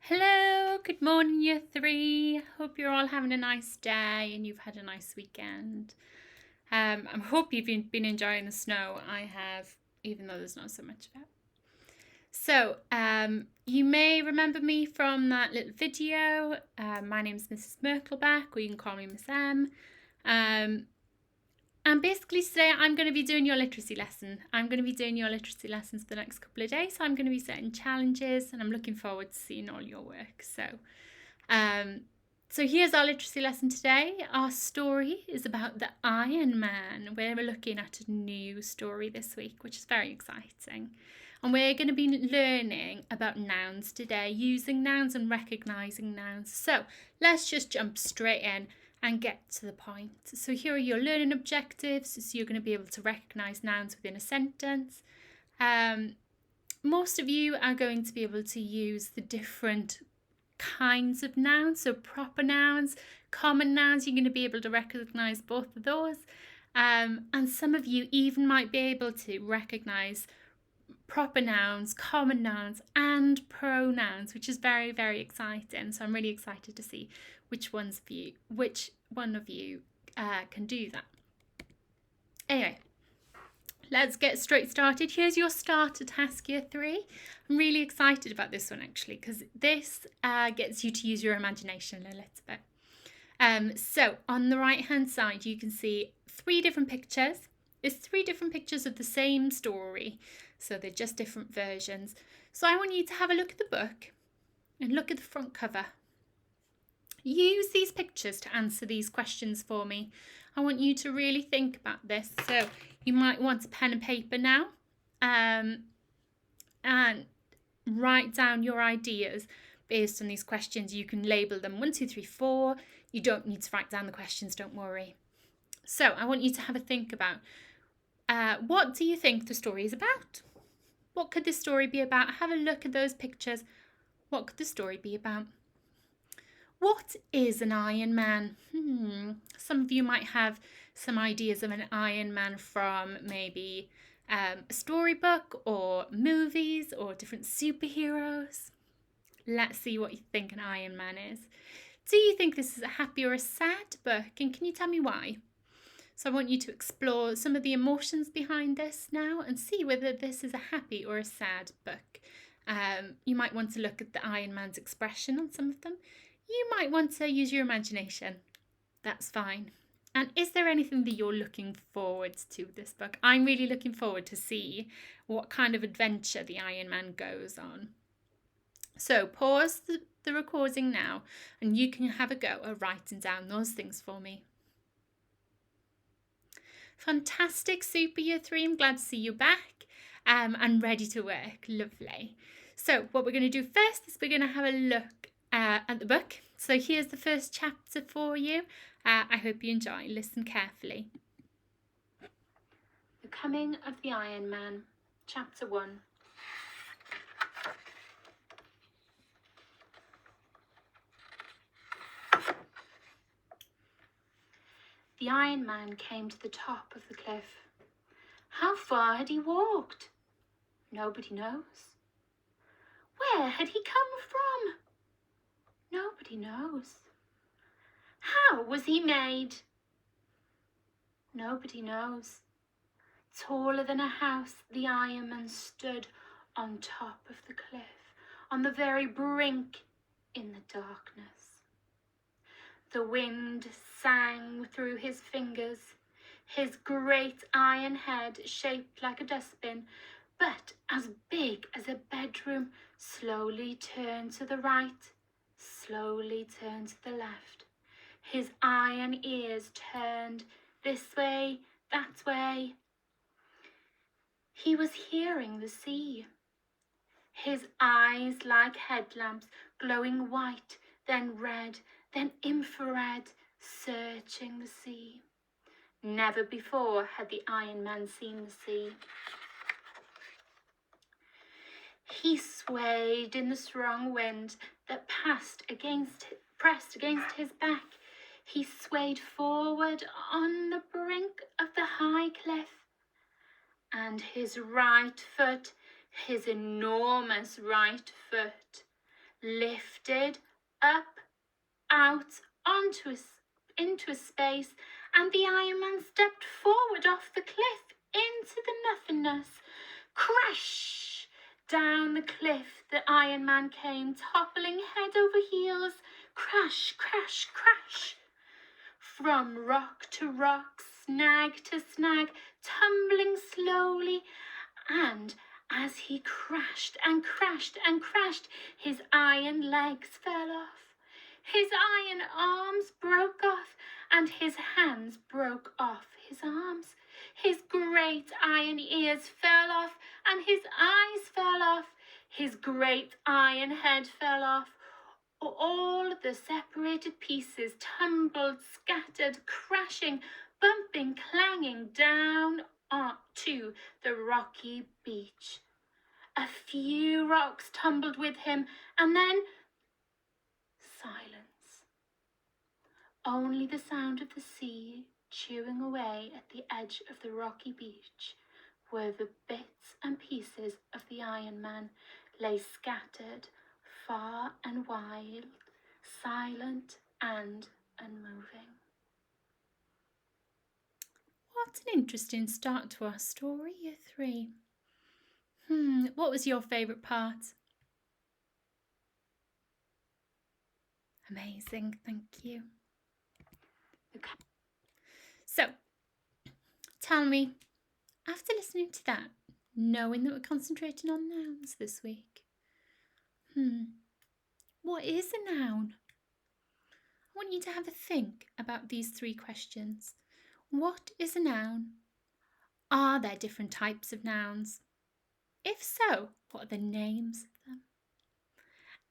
Hello, good morning, year three. Hope you're all having a nice day and you've had a nice weekend. I hope you've been enjoying the snow. I have, even though there's not so much of it. So, you may remember me from that little video. My name's Mrs. Merkelbach, or you can call me Miss M. And basically today I'm going to be doing your literacy lesson. I'm going to be doing your literacy lessons for the next couple of days. So I'm going to be setting challenges and I'm looking forward to seeing all your work. So here's our literacy lesson today. Our story is about the Iron Man. We're looking at a new story this week, which is very exciting. And we're going to be learning about nouns today, using nouns and recognising nouns. So let's just jump straight in and get to the point. So here are your learning objectives. So you're going to be able to recognise nouns within a sentence. Most of you are going to be able to use the different kinds of nouns. So proper nouns, common nouns, you're going to be able to recognise both of those. And some of you even might be able to recognise proper nouns, common nouns, and pronouns, which is very, very exciting. So I'm really excited to see which one of you can do that. Anyway, let's get straight started. Here's your starter task, year three. I'm really excited about this one actually, because this gets you to use your imagination a little bit. So on the right hand side, you can see three different pictures. It's three different pictures of the same story. So they're just different versions. So I want you to have a look at the book and look at the front cover. Use these pictures to answer these questions for me. I want you to really think about this. So you might want a pen and paper now and write down your ideas based on these questions. You can label them 1, 2, 3, 4. You don't need to write down the questions, don't worry. So I want you to have a think about what do you think the story is about? What could this story be about? Have a look at those pictures. What could the story be about? What is an Iron Man? Some of you might have some ideas of an Iron Man from maybe a storybook or movies or different superheroes. Let's see what you think an Iron Man is. Do you think this is a happy or a sad book? And can you tell me why? So I want you to explore some of the emotions behind this now and see whether this is a happy or a sad book. You might want to look at the Iron Man's expression on some of them. You might want to use your imagination. That's fine. And is there anything that you're looking forward to with this book? I'm really looking forward to see what kind of adventure the Iron Man goes on. So pause the recording now and you can have a go at writing down those things for me. Fantastic, super year three. I'm glad to see you back and ready to work. Lovely. So what we're going to do first is we're going to have a look at the book. So here's the first chapter for you. I hope you enjoy. Listen carefully. The Coming of the Iron Man, Chapter 1. The Iron Man came to the top of the cliff. How far had he walked? Nobody knows. Where had he come from? Nobody knows. How was he made? Nobody knows. Taller than a house, the Iron Man stood on top of the cliff, on the very brink in the darkness. The wind sang through his fingers, his great iron head shaped like a dustbin, but as big as a bedroom, slowly turned to the right, slowly turned to the left. His iron ears turned this way, that way. He was hearing the sea. His eyes like headlamps, glowing white, then red, then infrared, searching the sea. Never before had the Iron Man seen the sea. He swayed in the strong wind that pressed against his back. He swayed forward on the brink of the high cliff, and his right foot, his enormous right foot, lifted up, out, into a space, and the Iron Man stepped forward off the cliff into the nothingness. Crash! Down the cliff the Iron Man came, toppling head over heels. Crash, crash, crash! From rock to rock, snag to snag, tumbling slowly, and as he crashed and crashed and crashed, his iron legs fell off. His iron arms broke off, and his hands broke off his arms. His great iron ears fell off, and his eyes fell off. His great iron head fell off. All the separated pieces tumbled, scattered, crashing, bumping, clanging down to the rocky beach. A few rocks tumbled with him, and then silence. Only the sound of the sea chewing away at the edge of the rocky beach, where the bits and pieces of the Iron Man lay scattered far and wide, silent and unmoving. What an interesting start to our story, Year 3. What was your favourite part? Amazing, thank you. Okay. So, tell me, after listening to that, knowing that we're concentrating on nouns this week, what is a noun? I want you to have a think about these 3 questions. What is a noun? Are there different types of nouns? If so, what are the names of them?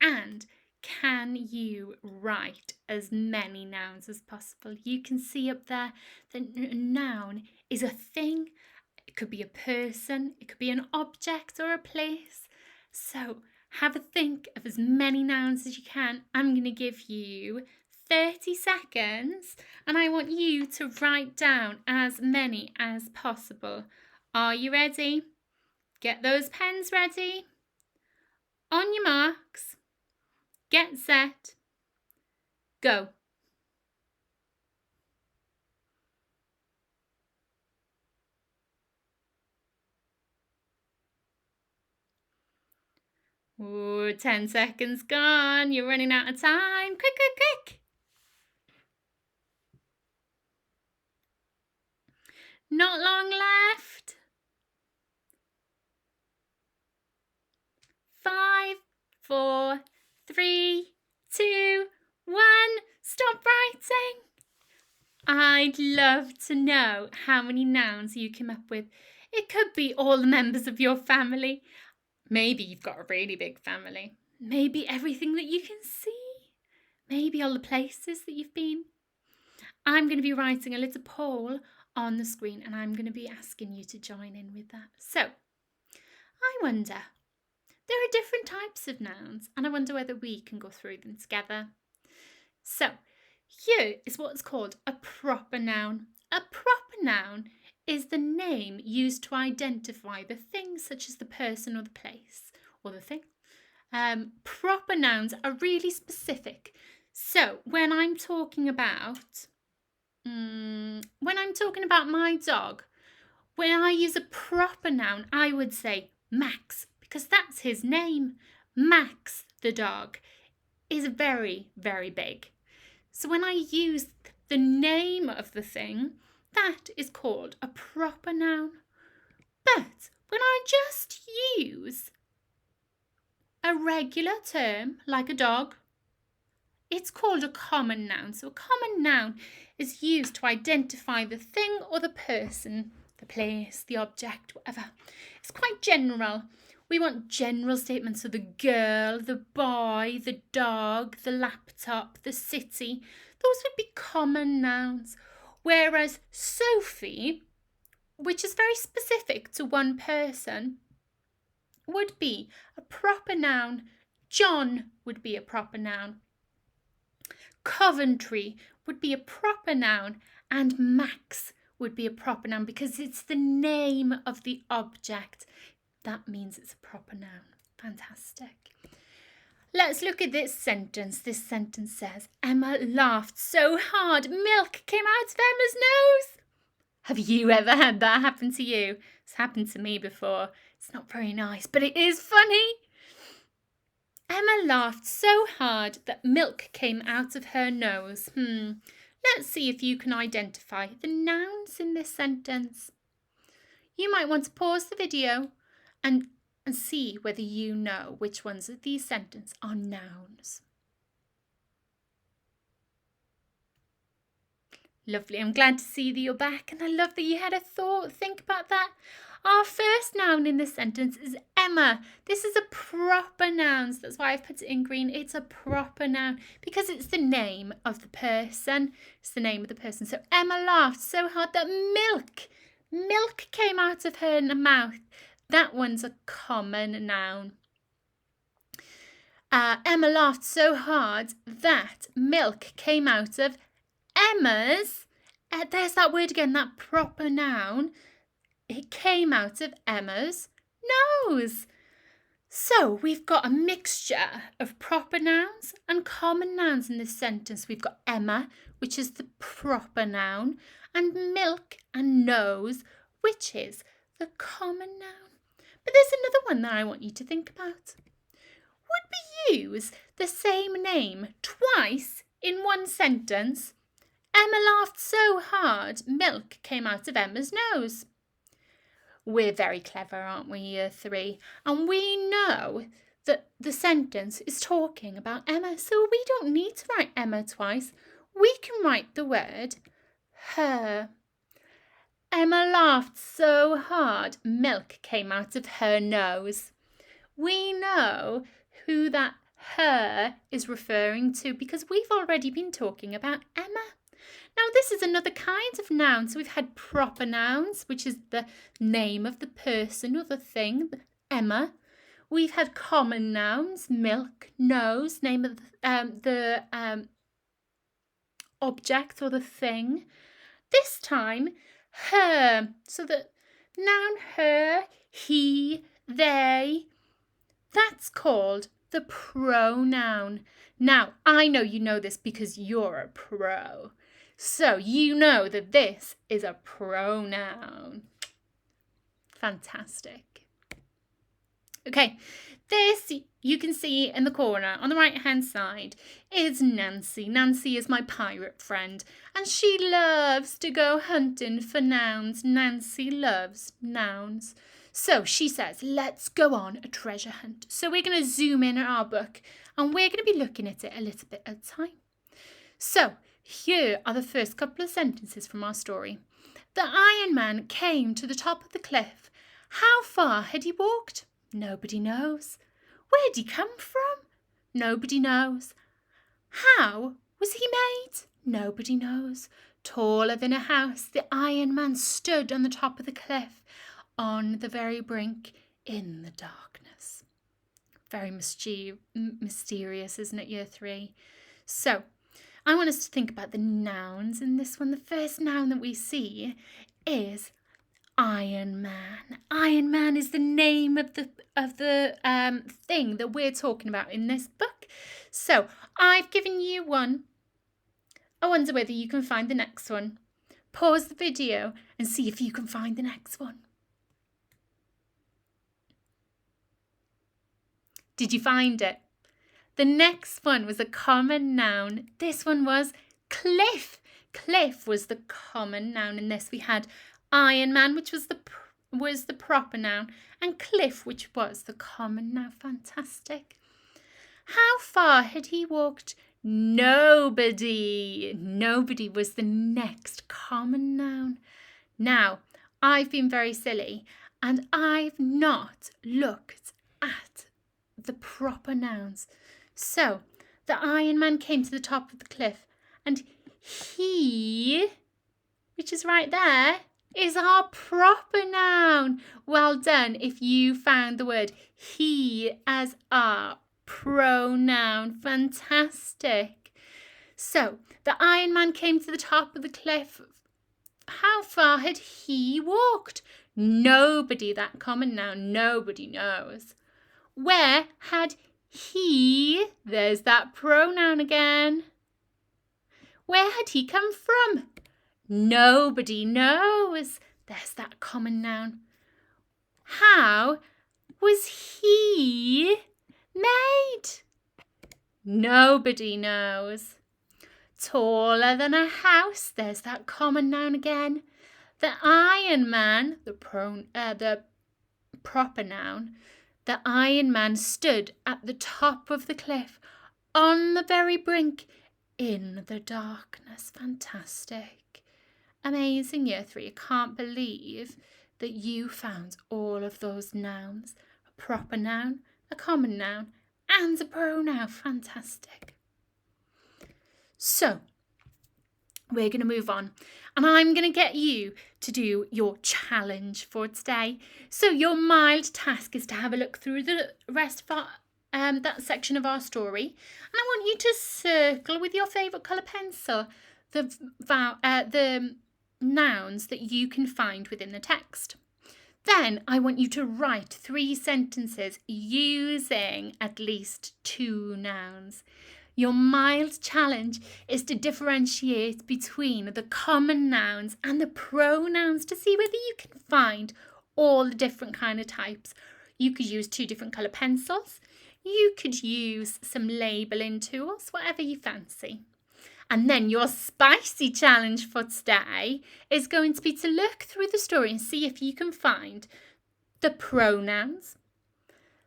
And can you write as many nouns as possible? You can see up there that a noun is a thing. It could be a person, it could be an object or a place. So have a think of as many nouns as you can. I'm going to give you 30 seconds and I want you to write down as many as possible. Are you ready? Get those pens ready. On your marks. Get set. Go. Ooh, 10 seconds gone. You're running out of time. Quick, quick, quick. Not long left. 5, 4, 3, 2, 1. Stop writing. I'd love to know how many nouns you came up with. It could be all the members of your family. Maybe you've got a really big family. Maybe everything that you can see. Maybe all the places that you've been. I'm going to be writing a little poll on the screen and I'm going to be asking you to join in with that. So, I wonder, there are different types of nouns and I wonder whether we can go through them together. So, here is what's called a proper noun. A proper noun is the name used to identify the thing, such as the person or the place or the thing. Proper nouns are really specific. So when I'm talking about my dog, when I use a proper noun, I would say Max, because that's his name. Max, the dog, is very, very big. So when I use the name of the thing, that is called a proper noun. But when I just use a regular term, like a dog, it's called a common noun. So a common noun is used to identify the thing or the person, the place, the object, whatever. It's quite general. We want general statements of the girl, the boy, the dog, the laptop, the city. Those would be common nouns. Whereas Sophie, which is very specific to one person, would be a proper noun. John would be a proper noun. Coventry would be a proper noun, and Max would be a proper noun because it's the name of the object. That means it's a proper noun. Fantastic. Let's look at this sentence. This sentence says, Emma laughed so hard, milk came out of Emma's nose. Have you ever had that happen to you? It's happened to me before. It's not very nice, but it is funny. Emma laughed so hard that milk came out of her nose. Let's see if you can identify the nouns in this sentence. You might want to pause the video and see whether you know which ones of these sentences are nouns. Lovely. I'm glad to see that you're back, and I love that you had a thought. Think about that. Our first noun in this sentence is Emma. This is a proper noun. So that's why I've put it in green. It's a proper noun because it's the name of the person. It's the name of the person. So Emma laughed so hard that milk came out of her mouth. That one's a common noun. Emma laughed so hard that milk came out of Emma's. There's that word again, that proper noun. It came out of Emma's nose. So we've got a mixture of proper nouns and common nouns in this sentence. We've got Emma, which is the proper noun, and milk and nose, which is the common noun. But there's another one that I want you to think about. Would we use the same name twice in one sentence? Emma laughed so hard, milk came out of Emma's nose. We're very clever, aren't we, Year 3? And we know that the sentence is talking about Emma, so we don't need to write Emma twice. We can write the word her. Emma laughed so hard, milk came out of her nose. We know who that her is referring to because we've already been talking about Emma. Now, this is another kind of noun. So we've had proper nouns, which is the name of the person or the thing, Emma. We've had common nouns, milk, nose, name of the object or the thing. This time, her. So the noun her, he, they, that's called the pronoun. Now, I know you know this because you're a pro. So you know that this is a pronoun. Fantastic. Okay, this you can see in the corner on the right-hand side is Nancy. Nancy is my pirate friend and she loves to go hunting for nouns. Nancy loves nouns. So she says, let's go on a treasure hunt. So we're going to zoom in at our book and we're going to be looking at it a little bit at a time. So here are the first couple of sentences from our story. The Iron Man came to the top of the cliff. How far had he walked? Nobody knows. Where'd he come from? Nobody knows. How was he made? Nobody knows. Taller than a house, the Iron Man stood on the top of the cliff, on the very brink, in the darkness. Very mysterious, isn't it, Year 3? So, I want us to think about the nouns in this one. The first noun that we see is Iron Man. Iron Man is the name of the thing that we're talking about in this book. So I've given you one. I wonder whether you can find the next one. Pause the video and see if you can find the next one. Did you find it? The next one was a common noun. This one was cliff. Cliff was the common noun in this. We had Iron Man, which was the proper noun, and cliff, which was the common noun. Fantastic. How far had he walked? Nobody. Nobody was the next common noun. Now, I've been very silly and I've not looked at the proper nouns. So, the Iron Man came to the top of the cliff and he, which is right there, is our proper noun. Well done if you found the word he as our pronoun. Fantastic. So, the Iron Man came to the top of the cliff. How far had he walked? Nobody, that common noun, nobody knows. Where had he There's that pronoun again. Where had he come from? Nobody knows. There's that common noun. How was he made? Nobody knows. Taller than a house. There's that common noun again. The Iron Man, the proper noun, the Iron Man stood at the top of the cliff, on the very brink, in the darkness. Fantastic. Amazing, Year 3. I can't believe that you found all of those nouns. A proper noun, a common noun, and a pronoun. Fantastic. So, we're going to move on, and I'm going to get you to do your challenge for today. So your mild task is to have a look through the rest of that section of our story, and I want you to circle with your favourite colour pencil the nouns that you can find within the text. Then I want you to write 3 sentences using at least 2 nouns. Your mild challenge is to differentiate between the common nouns and the pronouns to see whether you can find all the different kind of types. You could use 2 different colour pencils. You could use some labelling tools, whatever you fancy. And then your spicy challenge for today is going to be to look through the story and see if you can find the pronouns,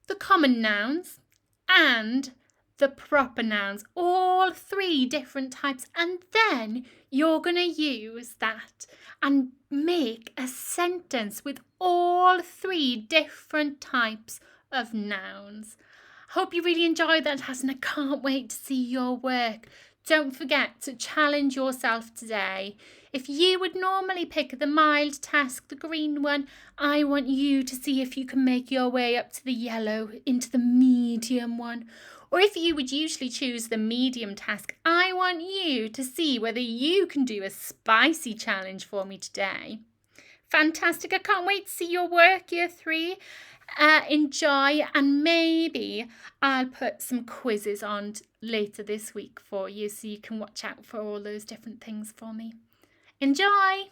the common nouns, and the proper nouns, all 3 different types, and then you're going to use that and make a sentence with all 3 different types of nouns. Hope you really enjoyed that task, and I can't wait to see your work. Don't forget to challenge yourself today. If you would normally pick the mild task, the green one, I want you to see if you can make your way up to the yellow, into the medium one. Or if you would usually choose the medium task, I want you to see whether you can do a spicy challenge for me today. Fantastic. I can't wait to see your work, Year 3. Enjoy, and maybe I'll put some quizzes on later this week for you so you can watch out for all those different things for me. Enjoy!